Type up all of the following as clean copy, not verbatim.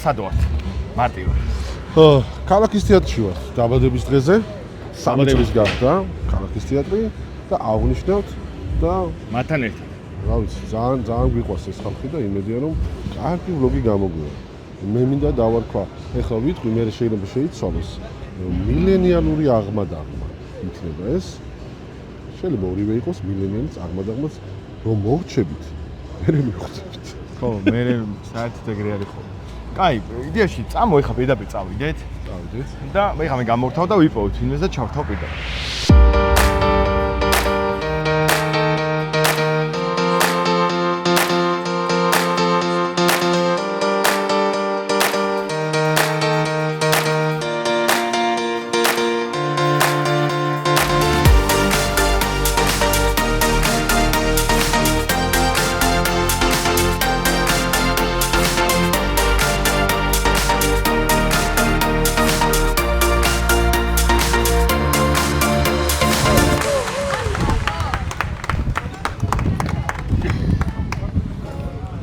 სად ვართ? მარტივად. ქალაქის თეატრში ვართ დაბადების დღეზე. დამატების გახდა ქალაქის თეატრი და აღნიშნავთ და მათთან ერთად. რა ვიცი, ძალიან გვიყვარს ეს ხალხი და იმედია რომ კარგი ვლოგი გამოგვივა. მე მინდა დავარქვა. ეხლა ვიტყვი, მე შეიძლება შეიცვალოს. მილენიალური აღმადაღმა იქნება ეს. შეიძლება ორივე იყოს მილენიალის აღმადაღმაც რომ მოვრჩებით. მე მივხვდებით. ხო, მე საერთოდ ეგრე არის ხოლმე. კაი, იდეაში წამო ეხლა პირდაპირ წავიდეთ. დავიდეთ. და ეხლა მე გამორთავ და ვიპოვოთ ინვეს და ჩავთავ პირდაპირ.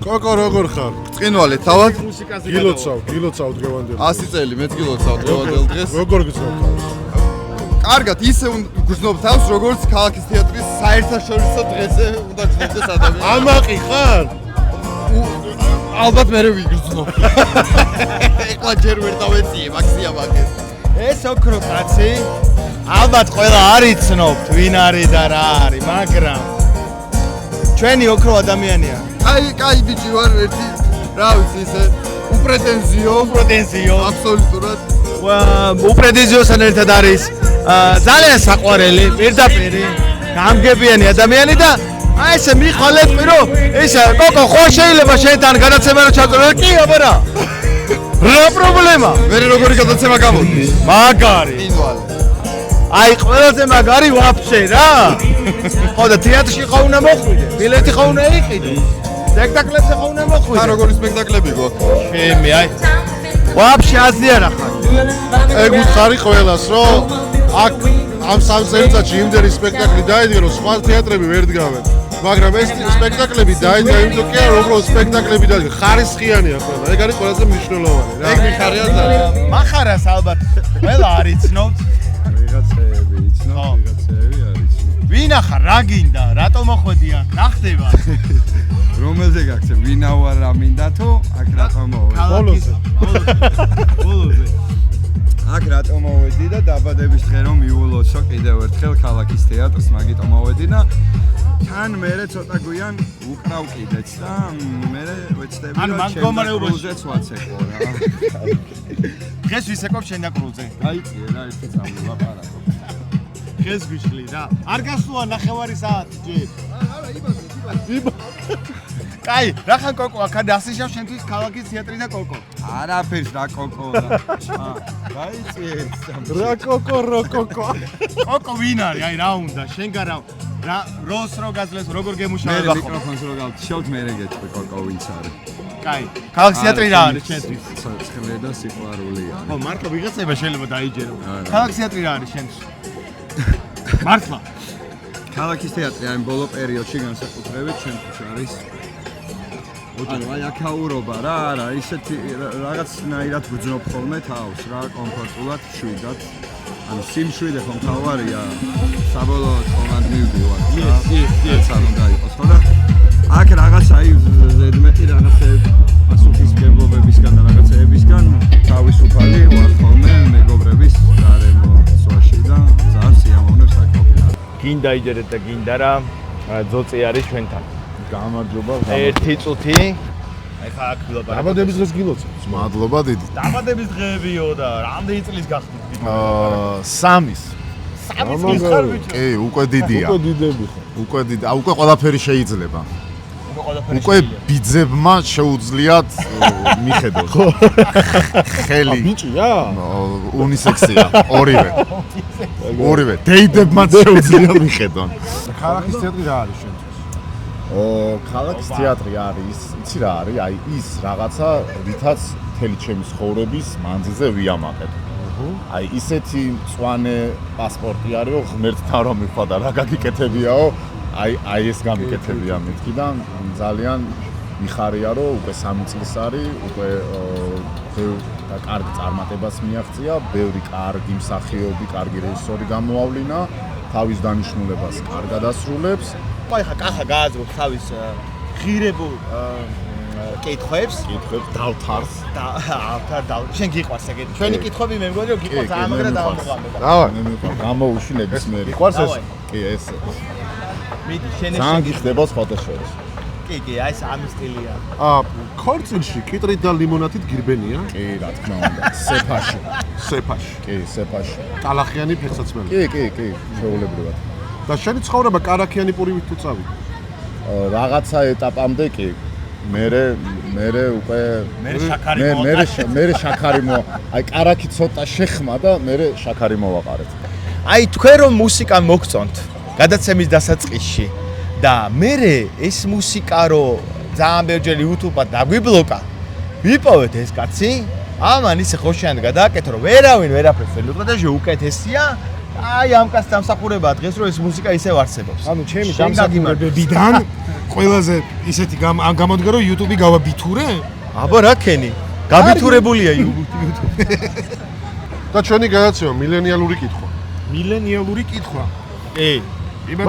კოკო როგორ ხარ? წინვალე თავად გილოცავ დღევანდელ 100 წელი მეც გილოცავ დღევანდელ დღეს როგორ გიცნობ თავს? კარგად ისე გრძნობ თავს როგორც ქალაქის თეატრის საერთაშორისო დღეზე უნდა გრძნობდეს ადამიანი ამაყი ხარ? ალბათ მე ვიგრძნობ ეხლა ჯერ ვერ დავეციე მაქსია მაგეს ეს ოქრო კაცი ალბათ ყველა არ იცნობთ ვინ არის და რა არის, მაგრამ ჩვენი ოქრო ადამიანია. კაი ბიჭი ვარ ერთი რა ვიცი ისე უპრეტენზიო აბსოლუტურად უპრეტენზიოსთან ერთად არის ძალიან საყვარელი პირდაპირ გამგებიანი ადამიანი და აი ესე მიხვალეთ რომ ისა კოკო ხო შეიძლება შენთან გადაცემა რა ჩაწერო კი აბა რა პრობლემა მე როგორი გადაცემა გამოდის მაგარი წინვალე აი ყველაზე მაგარი ვაფშე რა ხო და თეატრში ხო უნდა მოხვიდე ბილეთი ხო უნდა იყიდო სპექტაკლებზე ხო უნდა მოხვიდე თან როგორი სპექტაკლები გვაქვს ჩემი აი ვაფშე აზია რა ხარ ეგ უთხარი ყველას რომ აქ ამ 3 წელიწადში იმდენი სპექტაკლი დაიდგა რომ სხვა თეატრები ვერ დგავენ მაგრამ ეს სპექტაკლები დაიდგა იმიტომ კი არა უბრალოდ სპექტაკლები დაიდგა ხარისხიანია ყველა ეგ არის ყველაზე მნიშვნელოვანი რა ეგ მიხარია ძალიან მახარას ალბათ ყველა არ იცნობთ ვიღაცები იცნობ ვიღაცები არ იცნობ ვინ ახარ რა გინდა რატო მოხვედი აქ ნახდება რომელზე გაქცე ვინა ვარ რა მინდა თუ აქ რატომ მოვედი ბოლოზე აქ რატომ მოვედი და დაბადების დღე რომ მიულოცო კიდევ ერთხელ ქალაქის თეატრს მაგიტომ მოვედი და თან მერე ცოტა გვიან უკრავ კიდეც და მერე ვეცდები ანუ მაგ მდგომარეობაშიც ვაცეკვო რა დღეს ვისეკობ შენ და კრულზე დაიწიე რა ერთი წამი ლაპარაკობ დღეს გვიშლი რა არ გასულა ნახევარი საათი ჯერ არა იმაზე კაი რახან კოკო აქ დასიშავ შენთვის ქალაქის თეატრი და კოკო არაფერს რა კოკო დაიწიე რა კოკო კოკო ვინ არის აი რა უნდა შენგან რა როს რო გაძლეს როგორ გემუშავება მე მიკროფონს რო გავჩევთ მე რეგეთქვი კოკო ვინც არის კაი ქალაქის თეატრი რა არის შენთვის ცხრილე და სიყვარულია ხო მართლა ვიღაცება შეიძლება დაიჯერო ქალაქის თეატრი რა არის შენთვის მართლა ქალაქის თეატრი აი ბოლო პერიოდში განსაკუთრებით ჩემთვის არის ანუ აი აქაურობა რა არა ისეთი რაღაცნაირად ვძნობ ხოლმე თავს რა კომფორტულად შვიდად ანუ სიმშვიდე ხომ თავარია საბოლოოდ ხომად მივდივარ ეს არ უნდა იყოს ხო და აქ რაღაც აი ზედმეტი რაღაცეები პასუხისმგებლობებისგან და რაღაცეებისგან თავისუფალი ვარ ხოლმე მეგობრების გარემო სვაში და ძალიან სიამოვნებს აქ ყოფნა გინდა იჯერეთ და გინდა რა ძოწი არის ჩვენთან გამარჯობა ერთი წუთი ეხლა აქ ვილაპარაკობ დაბადების დღეს გილოცავ მადლობა დიდი დაბადების დღეებიო და რამდენი წლის გახდით 3-ის წლის ხარ ბიჭო კი უკვე დიდია უკვე დიდები ხო უკვე დიდი უკვე ყველაფერი შეიძლება უკვე ბიძებმა შეუძლიათ მიხედოს ხელი ბიჭია უნისექსია ორივე დეიდებმაც შეუძლიათ მიხედონ ქალაქის თეატრი რა არის შენთვის ქალაქის თეატრი არის იცი რა არის აი ის რაღაცა ვითაც მთელი ჩემი ცხოვრების მანძილზე ვიამაყებ აი ისეთი მწვანე პასპორტი არის რომ ღმერთთან რომ მიხვდა რა გაგიკეთებიაო აი ეს გამიკეთებია მეთქი და ძალიან მიხარია რომ უკვე 3 წლის არის უკვე ბევრ და კარგ წარმატებას მიაღწია, ბევრი კარგი მსახიობი, კარგი რეჟისორი გამოავლინა, თავის დანიშნულებას კარგად ასრულებს. აი ხა კახა გააზრობ თავის ღირებულ კითხვებს დავთარს. შენ გიყვარს ეგეთი ჩვენი კითხვები მე მგონი რომ გიყვარს ამაგრა დავამოყავდება დავай მე მიყვარს გამოუში ნებისმიერი. გიყვარს ეს? კი, ეს. მიდი შენ ძალიან გიხდება სხვადასხვა. კი აი ეს ამის სტილია ქორწილში კიტრით და ლიმონათით გირბენია კი, რა თქმა უნდა. სეფაში. სეფაში კი, სეფაში. ტალახიანი ფეხსაცმელი კი, შეულებრივად. და შენი ცხოვრება კარაქიანი პურივით თუ წავიდა რაღაცა ეტაპამდე კი. მე უკვე მე შაქარი აი კარაქი ცოტა შეხმა და მე შაქარი მოვაყარეთ. აი თქვენ რომ მუსიკა მოგწონთ გადაცემის დასაწყისში და მე ეს მუსიკა რო ძალიან ბევრჯერ YouTube-ად დაგვიბლოკა ვიპოვეთ ეს კაცი ამან ისე ხოშიანი გადააკეთე რომ ვერავინ ვერაფერს ვერ მიყვება და უკეთესია აი ამ კაცს დამსახურებაა დღეს რომ ეს მუსიკა ისევ არსებობს ანუ ჩემი დამსახურებებიდან ყველაზე ისეთი გამოდგა რომ YouTube-ი გავაბითურე? აბა რა ქენი გაბითურებულია YouTube. და ჩვენი გადაცემა მილენიალური კითხვა მილენიალური კითხვა.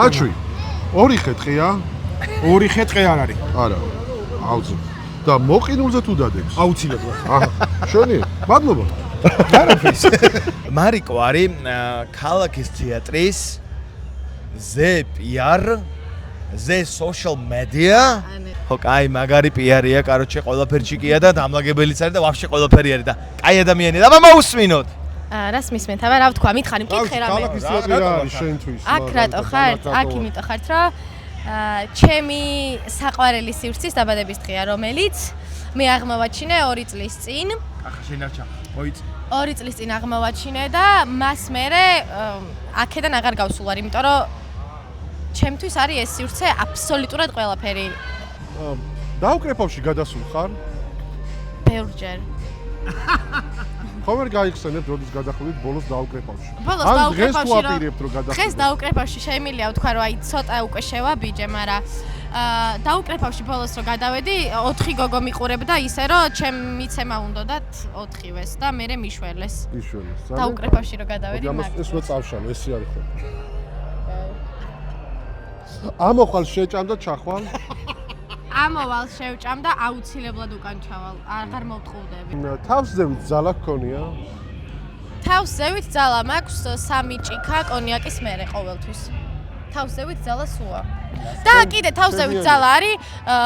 მაჩვი ორი ხეთყია ორი ხეთყი არ არის. არა აუცილებლად და მოყინულზე თუ დადებს აუცილებლად. აჰა შენი მადლობა მარიკო არის ქალაქის თეატრის ზე PR ზე social media ხო კაი მაგარი PR-ია კაროჩე ყველაფერში კია და დამლაგებელიც არის და ვაფშე ყველაფერი არის და კაი ადამიანია და მოусმინოთ რას მისმენთ? აბა რა ვთქვა, მითხარი, მკითხე რამე. ქალაქის თეატრი რა არის შენთვის? აქ რატო ხართ? აქ იმიტომ ხართ, რომ ჩემი საყვარელი სივრცის დაბადების დღეა, რომელიც მე აღმოვაჩინე 2 წლის წინ. ახლა შენარჩა. მოიწ 2 წლის წინ აღმოვაჩინე და მას მერე აქედან აღარ გავსულ არ, იმიტომ რომ ჩემთვის არის ეს სივრცე აბსოლუტურად ყველაფერი. დაუკრეფავში გადასულ ხარ? ბევრჯერ. ხომ არ გაიხსენებ როდის გადახულით ბოლოს დაუკრეფავში? ბოლოს დაუკრეფავში დღეს დაუკრეფავში შემილია ვთქვა რომ აი ცოტა უკვე შევაბიჯე, მაგრამ დაუკრეფავში ბოლოს რომ გადავედი 4 გოგო მიყურებდა ისე რომ ჩემ მიცემა უნდათ 4-ვეს და მე მიშველეს. დაუკრეფავში რომ გადავედი მაგ ეს რო წავშალო ესე არის ხო? ამოხვალ შეჭამ და ჩახვალ ამოვალ შევჭამ და აუცილებლად უკან ჩავალ. აღარ მოვტყუდები. თავსზევით ძალა გქონია? თავსზევით ძალა მაქვს 3 ჭიქა კონიაკის მერე ყოველთვის. თავსზევით ძალა სუა. და კიდე თავსზევით ძალა არის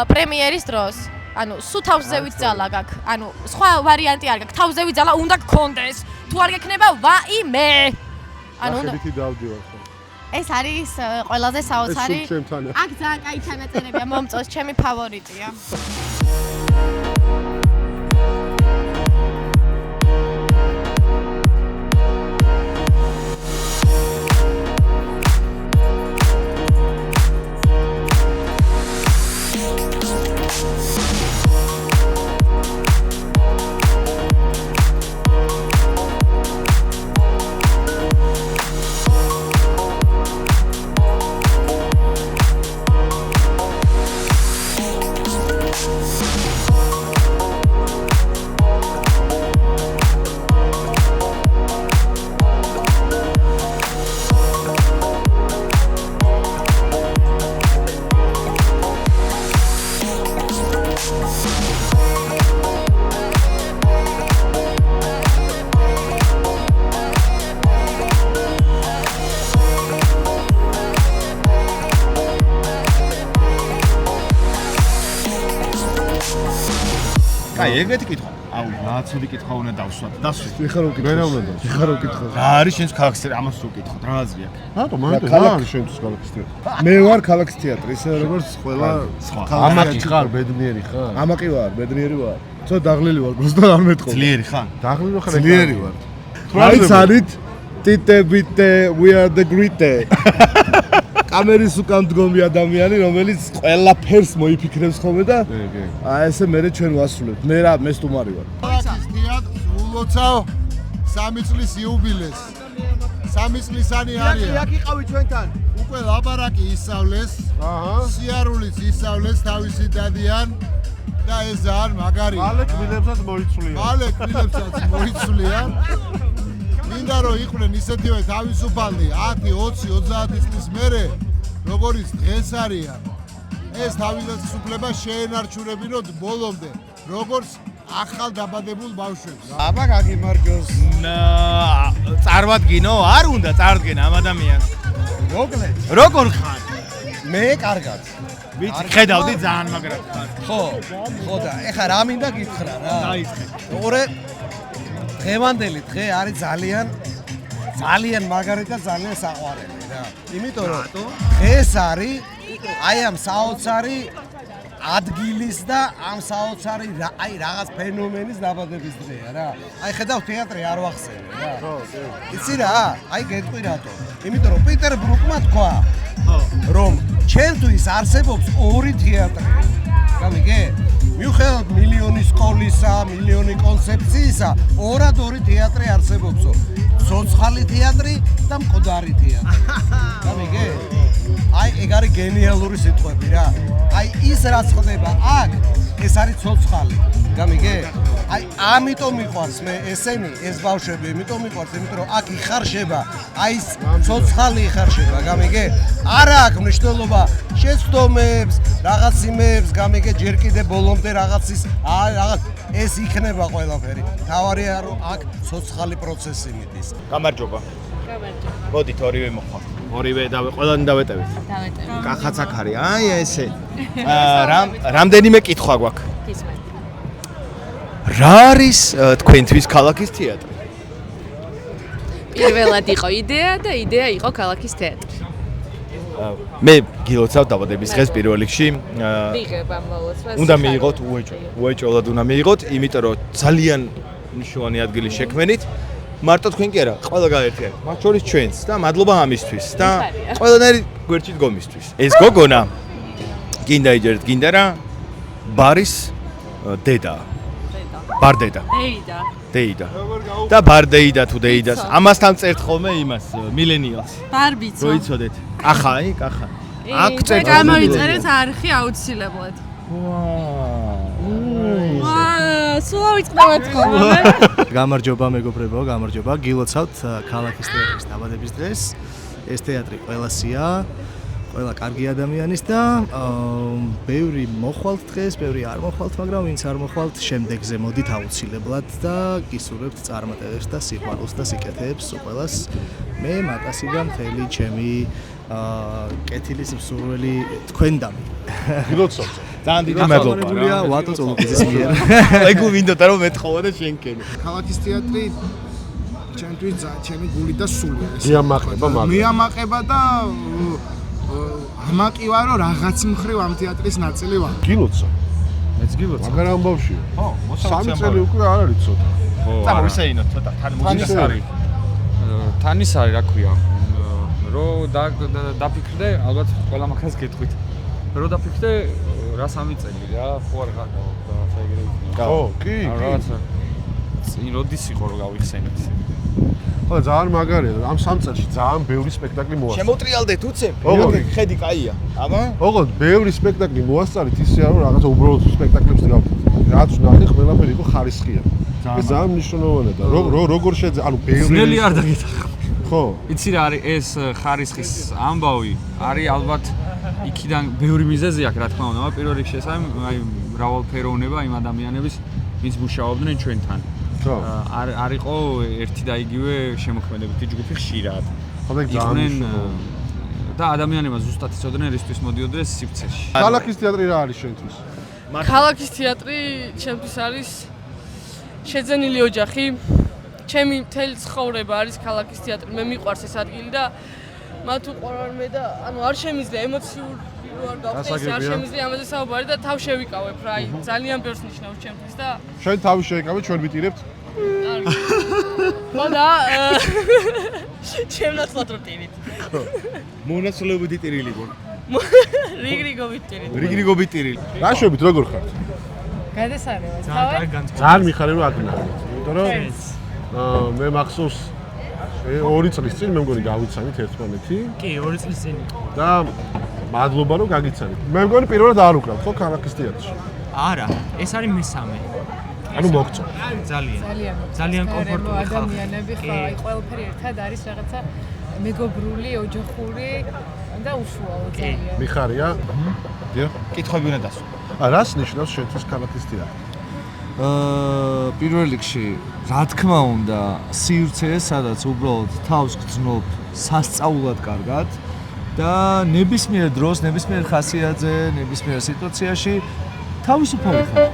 პრემიერის დროს. ანუ სუ თავსზევით ძალა გაქვს. ანუ სხვა ვარიანტი არ გაქვს. თავსზევით ძალა უნდა გქონდეს. თუ არ გექნება ვაიმე. ანუ უნდა დავდივარ ხო? ეს არის ყველაზე საოცარი. აქ ძალიან კაი ჩანაწერებია, მომწონს, ჩემი ფავორიტია. აი ეგეთი კითხვა. აუ, ნაცული კითხვა უნდა დავსვათ. დასვით. ეხლა რო კითხე. ვერა უნდა დავსვათ. ეხლა რო კითხე. რა არის შენს ქალაქის თეატრი? ამას რო კითხოთ, რა აზრი აქვს? რატო მაგ რა არის შენთვის ქალაქის თეატრი? მე ვარ ქალაქის თეატრი, ისე როგორც ყველა ამაკი ხარ, ბედნიერი ხარ? ამაკი ვარ, ბედნიერი ვარ. ცოტა დაღლილი ვარ, просто არ მეტყობა. ძლიერი ხარ? დაღლილი ხარ? ძლიერი ვარ. აი ცარით ტიტებიტე we are the great. კამერის უკან მდგომი ადამიანი, რომელიც ყველაფერს მოიფიქრებს ხოლმე და აი ესე მე ჩვენ ვასრულებთ. მე სტუმარი ვარ. ქალაქის თეატრს ულოცავ 3 წლის იუბილეს. 3 წლისანი არის. აქ იყავი ჩვენთან. უკვე ლაბარაკი ისავლეს. აჰა. სიარულიც ისავლეს, თავისი დადიან. და ეს ძალიან მაგარია. მალე კბილებსაც მოიცვლიან. მალე კბილებსაც მოიცვლიან. მინდა რომ იყვნენ ისეთივე თავისუფალი 10, 20, 30 წლის მერე, როგორიც დღეს არიან. ეს თავისუფლება შეენარჩუნებინოთ ბოლომდე, როგორც ახალ დაბადებულ ბავშვებს. აბა გაგიმარჯოს. წარმადგინო, არ უნდა წარდგენ ამ ადამიანს. მოკლედ, როგორ ხარ? მე კარგად. ვიცი, ხედავდი ძალიან მაგრად ხარ. ხო და ეხლა რა მინდა გითხრა რა. დაიწყე. ოღონდ დღევანდელი დღე არის ძალიან მაგარი და ძალიან საყვარელი რა. იმიტომ რომ დღეს არის აი ამ საოცარი ადგილის და ამ საოცარი აი რაღაც ფენომენის დაბადების დღეა რა. აი ხედავ თეატრი არ ვახსენე რა. იცი რა? აი გეტყვი რატო? იმიტომ რომ პიტერ ბრუკმა თქვა რომ ჩემთვის არსებობს ორი თეატრი. გამიგე? მიუხედავად მილიონი სკოლისა, მილიონი კონცეფციისა, ორად ორი თეატრი არსებობსო. ცოცხალი თეატრი და მკვდარი თეატრი. გამიგე? აი ეგ არის გენიალური სიტყვები რა. აი ის რაც ხდება აქ, ეს არის ცოცხალი. გამიგე? აი ამიტომ მიყვარს მე ესენი, ეს ბავშვები, ამიტომ მიყვარს, იმიტომ რომ აქ იხარშება, აი ეს ცოცხალი იხარშება, გამიგე? არა აქვს მნიშვნელობა შეცდომებს, რაღაც იმებს, გამიგე, ჯერ კიდე ბოლომდე რაღაცის, რაღაც ეს იქნება ყველაფერი. თავარია რომ აქ ცოცხალი პროცესი მიდის. გამარჯობა. მოდით ორივე მოხვალ. ორივე ყველანი დავეტევით. დავეტევით. კახაც აქ არის. აი ესე. რამდენიმე კითხვა გვაქვს. გისმენთ. რა არის თქვენთვის ქალაქის თეატრი? პირველად იყო იდეა და იდეა იყო ქალაქის თეატრი. მე გილოცავ დაბადების დღეს პირველ რიგში. მიღებ ამ მოლოცვას. უნდა მიიღოთ უეჭველად უნდა მიიღოთ, იმიტომ რომ ძალიან მნიშვნელოვანი ადგილი შექმენით. მარტო თქვენ კი არა, ყველა გაერთიანეთ. მათ შორის ჩვენც და მადლობა ამისთვის და ყველანაირი გვერდში დგომისთვის. ეს გოგონა გინდა იჯერეთ, გინდა რა ბარის დედა. ბარდედა. დეიდა. და ბარდეიდა თუ დეიდას. ამასთან წერთ ხოლმე იმას მილენიალს. ბარბიცო. როიცოდეთ. კახა. აქ წერთ. გამოიწერეთ არხი აუცილებლად. სულ ავიწყდავთ ხოლმე. გამარჯობა მეგობრებო, გამარჯობა. გილოცავთ ქალაქის თეატრის დაბადების დღეს. ეს თეატრი ყველასია, ყველა კარგი ადამიანის და ბევრი მოხვალთ დღეს, ბევრი არ მოხვალთ, მაგრამ ვინც არ მოხვალთ, შემდეგზე მოდით აუცილებლად და გისურვებთ წარმატებებს და სიყვარულს და სიკეთეებს ყველას. მე მატასი და მთელი ჩემი კეთილის მსურველი თქვენდამი. გილოცავთ. ძალიან დიდი მადლობა. ვატო წოლუკიძის მიერ. ეგ მინდოდა რომ მეთხოვა და შენკენი. ქალაქის თეატრი ჩემთვის ჩემი გული და სულია ეს. მიამაყება და ამაყი ვარ რომ რაღაც მხრივ ამ თეატრის ნაწილი ვარ. გილოცავ. მეც გილოცავ. მაგარ ამბავში. ხო, 3 წელი უკვე არ არის ცოტა. ხო, წამოვისეინოთ ცოტა, თან მუსიკის არის. თანის არის, რა ქვია. რო დაფიქრდე, ალბათ ყველა მაგას გეტყვით. რო დაფიქრდე, რა 3 წელი რა, ხო არ გაგავა ეგრე. ხო, კი. რაღაცა წინ როდის იყო რომ გავიხსენეთ. ხო, ძალიან მაგარია. ამ 3 წელში ძალიან ბევრი სპექტაკლი მოასწრეთ. შემოტრიალდეთ უცე? ხედი კაია. აბა? ოღონდ ბევრი სპექტაკლი მოასწრეთ ისე რომ რაღაცა უბრალოდ სპექტაკლებს რაც ვნახე, ყველაფერი იყო ხარისხიანი. ეს ძალიან მნიშვნელოვანია და როგორ შეიძლება, ანუ ბევრი ძნელი არ დაგეთახა. ხო. იცი რა არის ეს ხარისხის ამბავი? არის ალბათ იქიდან ბევრი მიზეზი აქვს, რა თქმა უნდა, მაგრამ პირველ რიგში ეს აი მრავალფეროვნება იმ ადამიანების, ვინც მუშაობდნენ ჩვენთან. ხო. არ იყო ერთი და იგივე შემოქმედებითი ჯგუფი ხშირად. ხო, ეგ ძალიან და ადამიანებმა ზუსტად იცოდნენ რისთვის მოდიოდნენ სივრცეში. ქალაქის თეატრი რა არის შენთვის? ქალაქის თეატრი ჩემთვის არის შეძენილი ოჯახი. ჩემი მთელი ცხოვრება არის ქალაქის თეატრი. მე მიყვარს ეს ადგილი და მათ უყვარვარ მე და ანუ არ შემიძლია ემოციური არ გავხდეს, არ შემიძლია ამაზე საუბარი და თავ შევიკავებ რა. აი ძალიან ბევრს ნიშნავს ჩემთვის და შენ თავი შეიკავე, ჩვენ ვიტირებთ. ხო და ჩემნაცვლად რო ტირით. მონაცვლეობითი ტირილი გონ. რიგრიგობით ტირით. რიგრიგობით ტირილი. რა შვებით, როგორ ხართ? გადასარევად. ძალიან მიხარია რომ აგნარეთ. იმიტომ რომ მე მახსოვს 2 წლის წინ მე მგონი გავიცანით ერთმანეთი. კი, 2 წლის წინ. და მადლობა რომ გაგიცანით. მე მგონი პირველად არ უკრავთ ხო ქალაქის თეატრში? არა, ეს არის მესამე. ანუ მოგწონს. ძალიან კომფორტული ხალხი. ადამიანები ხო, აი ყველაფერი ერთად არის რაღაცა მეგობრული, ოჯახური და უშუალო ძალიან. მიხარია? დიახ. კითხვები უნდა დასვა. რას ნიშნავს შენთვის ქალაქის თეატრი? პირველ რიგში, რა თქმა უნდა, სივრცე, სადაც უბრალოდ თავს გძნობ სასწაულად კარგად და ნებისმიერ დროს, ნებისმიერ ხასიათზე, ნებისმიერ სიტუაციაში თავისუფალი ხარ.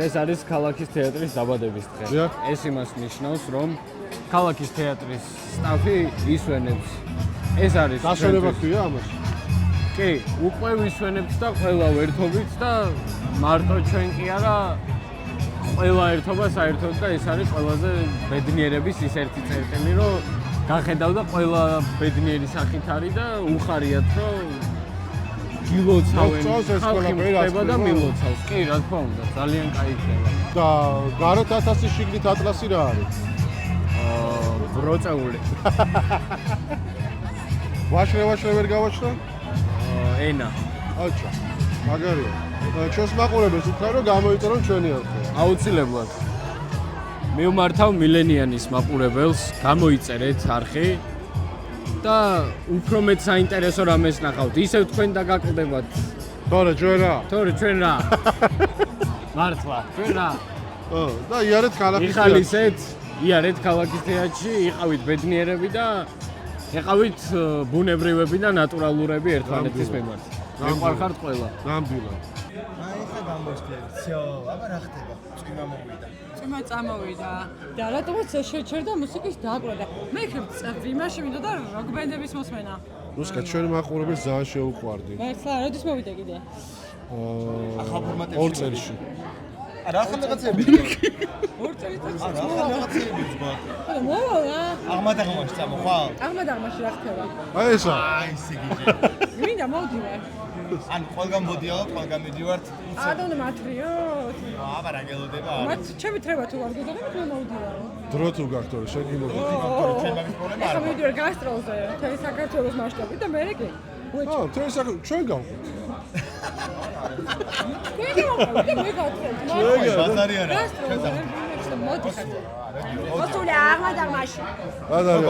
ეს არის ქალაქის თეატრის დაბადების დღე. ეს იმას ნიშნავს, რომ ქალაქის თეატრის სტაფი ისვენებს. ეს არის დასვენება ქვია ამას? კი, უკვე ვისვენებთ და ყველა ვერთობით და მარტო ჩვენ კი არა, ყველა ერთობა საერთოდ და ეს არის ყველაზე ბედნიერების ის ერთი წერტილი, რომ გახედავ და ყველა ბედნიერი სახით არის და უხარიათ, რომ გილოცავენ, ხალხი ხდება და მილოცავს. კი, რა თქმა უნდა, ძალიან კაი ხდება. და გარეთ 1000 შიგნით ატლასი რა არის? ბროწეული. ვაშრე ვერ გავაჩნდა? ენა. აჩა. მაგარია. ჩვენს მაყურებელს უთხრა რომ გამოიწერონ ჩვენი არხი. აუცილებლად. მივმართავ მილენიანის მაყურებელს, გამოიწერეთ არხი. და უფრო მეტ საინტერესო რამეს ნახავთ. ისევ თქვენ დაგაკლდებათ. თორე ჩვენ რა? თორე ჩვენ რა? მართლა, ჩვენ რა? და იარეთ ქალაქის თეატრში. იხალისეთ, იარეთ ქალაქის თეატრში, იყავით ბედნიერები და ეყავით ბუნებრივები და ნატურალურები ერთმანეთის მიმართ. მეყვარხართ ყველა. ნამდვილად. აი ხა გამოსწრეთ. всё, აბა რა ხდება? წვიმა მოვიდა. წვიმა წამოვიდა. და რატომაც შეჩერდა მუსიკის დააკვრა და მე ხებ წვიმაში მინდოდა როკ-ბენდების მოსმენა. რუსკა ჩვენ მაყურებელს ძალიან შეუყვარდი. მართლა, როდის მოვიდა კიდე? ახალ ფორმატებში. 2 წელში. არა, ახალ რაღაცები. 2 წელიწადში. არა, ახალ რაღაცები ძმა. არა, მოვალა. აღმადაღმაში წამოხვალ? აღმადაღმაში რა ხდება? აი ესა. აი ესე გიჟე. მინდა მოვდივარ. ან ყველგან მოდიალო, ყველგან მიდივართ. ადონ მათრიო. აბა რა გელოდება? მათ ჩემი treba თუ არ გეძახები მე მოვდივარ. დრო თუ გაქვს თორე შენ იმოდი. ჩვენ მაგის პრობლემა არ ახლა მივიდივარ გასტროლზე, თეი საქართველოს მასშტაბით და მე რეკი. თორე ჩვენ გავყვეთ. მე გავყვეთ. ბაზარი არა. მოდი ხარ. ოსული აღმადაღმაში. ბაზარი.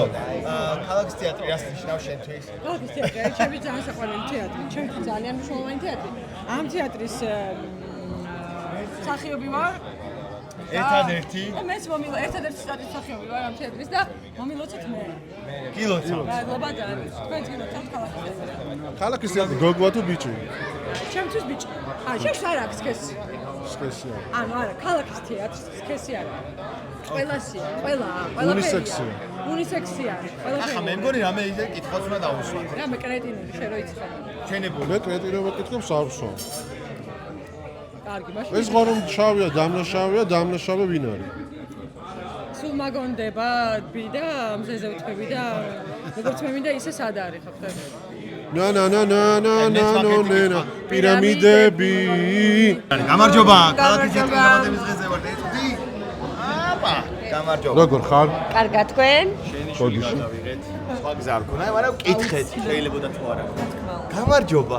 ქალაქის თეატრი რას ნიშნავს შენთვის? ქალაქის თეატრი არის ჩემი ძალიან საყვარელი თეატრი. ჩემთვის ძალიან მნიშვნელოვანი თეატრი. ამ თეატრის მსახიობი ვარ. ერთადერთი. მეც მომილო, ერთადერთი მსახიობი ვარ ამ თეატრის და მომილოცეთ მე. გილოცავ. მადლობა თქვენ გილოცავთ ქალაქის თეატრი. ქალაქის თეატრი გოგვა თუ ბიჭი? ჩემთვის ბიჭი. შენ არ აქვს სქესი. სქესია. ანუ არა, ქალაქის თეატრის სქესი არა. ყველასია, ყველაა. უნისექსია. უნისექსია. ყველაფერი. ახლა მე მგონი რამე ისე კითხვაც უნდა დავუსვა. რა მე კრეტინული შენ რო იცი. ჩვენებული. მე კრეტინობა კითხობს არ ვსვამ. კარგი, მაშინ. ეს ღორომ შავია, დამნაშავე ვინ არის? სულ მაგონდება ბი და მზეზე ვთქვები და როგორც მე მინდა ისე სად არის ხო ხტები? ნანა პირამიდები. გამარჯობა, ქალაქის თეატრის დაბადების დღეზე ვარ ერთი. აბა, გამარჯობა. როგორ ხარ? კარგად თქვენ? შოდიში. სხვა გზა არ ქონა, მაგრამ კითხეთ, შეიძლება თუ არა. გამარჯობა.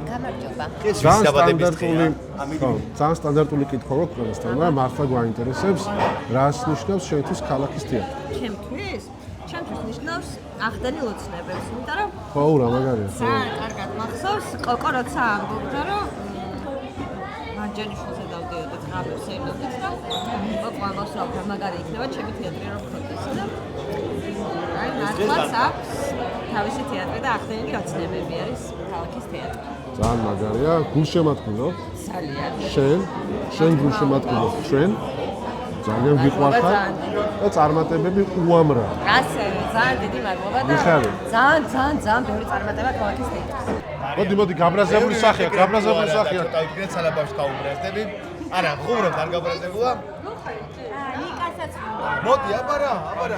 გამარჯობა. ძალიან სტანდარტული კითხვა გვაქვს ყველასთან, მაგრამ მართლა გვაინტერესებს, რას ნიშნავს შენთვის ქალაქის თეატრი? ჩემთვის? ჩემთვის ნიშნავს ახდენი ლოცნებებს, იმიტომ რომ ხო, რა მაგარია. ძალიან კარგად მახსოვს, კოკო როცა ამბობდა, რომ მარჯანიშვილზე დავდიოდეთ ღამეს ელოდით და მოყვანოს რომ მაგარი იქნება ჩემი თეატრი რომ ხოდეს და აი მართლაც აქვს თავისი თეატრი და ახდენი ლოცნებები არის ქალაქის თეატრი. ძალიან მაგარია, გულშემატკივრო. ძალიან. შენ გულშემატკივრობ ჩვენ. ძალიან გიყვარხარ და წარმატებები უამრავ. ასევე ძალიან დიდი მადლობა და მიხარია. ძალიან ბევრი წარმატება ქალაქის თეატრს. მოდი, გაბრაზებული სახეა, გაბრაზებული სახეა. დაიგრეთ სალაბაში გაუბრაზდები. არა, ხუმრობ არ გაბრაზებულა. ნიკასაც მოდი, აბარა.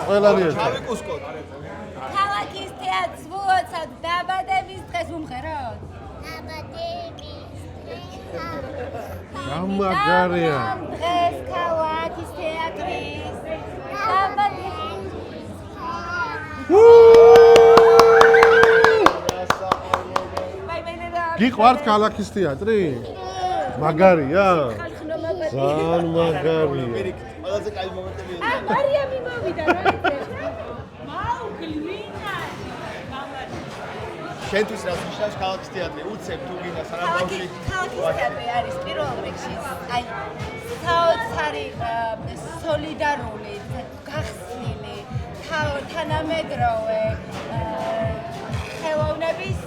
ყველანი ერთად. ჩავიკუსკოთ. ქალაქის თეატრს ვუოცავთ დაბადების დღეს უმღეროთ? გამაგარია. დღეს ქალაქის თეატრის დაბადების გიყვართ ქალაქის თეატრი? მაგარია? ძალიან მაგარია. ყველაზე კაი მომენტები. მარიამი მოვიდა რა იცი? შენთვის რა ნიშნავს ქალაქის თეატრი? უცებ თუ გინდა სანამ ქალაქის თეატრი არის პირველ რიგში აი საოცარი სოლიდარული, გახსნილი, თანამედროვე ხელოვნების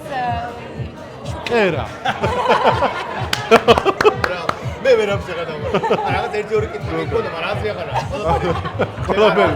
ერა. მე ვერ ამჟღავნებ. რაღაც 1-2 კითხვა მქონდა, მაგრამ რა ზიახარა. ყველაფერი.